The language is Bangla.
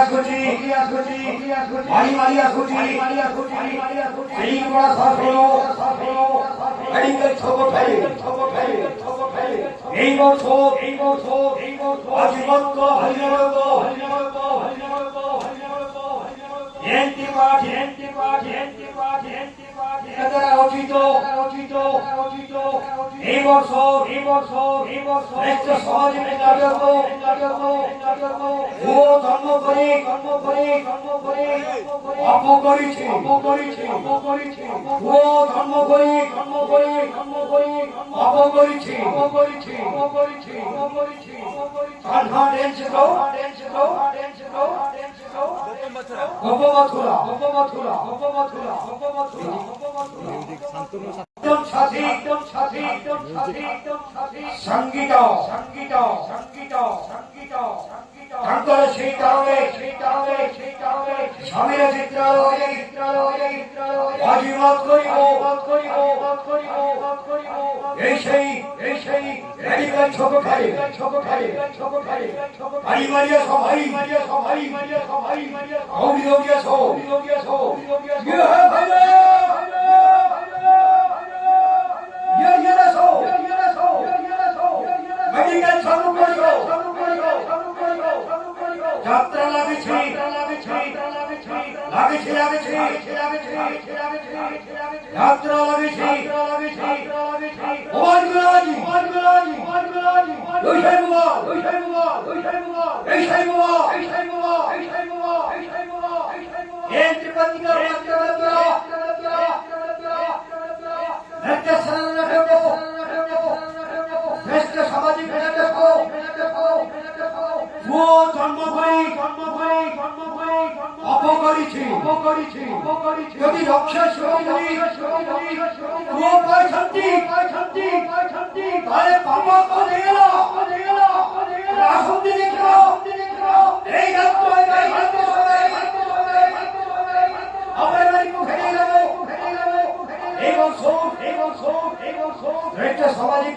খুঁজি মারি মারিয়া খুঁজি এই বড় সফলো মেডিকেল ছোট ফেলে এই বছর আজীবন্ত হরিণত এই বছর একটা সমাজ ও ধর্ম করে অপকরিছে ও ধর্ম করে অপকরিছে সঙ্গীত তাঙ্কর সেই কারণে স্বামীর চিত্রালয়ে অজিমত করিব এই সেই মেডিকেল ছোট ঠাই বাড়ি মারিয়া সবাই অভিযোগিয়া মেডিকেল চালু করিব যাত্রা লাগেছে যাত্রা লাগেছে সামাজিক অপকরিছি যদি রক্ষা তাহলে পাপা করে গেল এই সামাজিক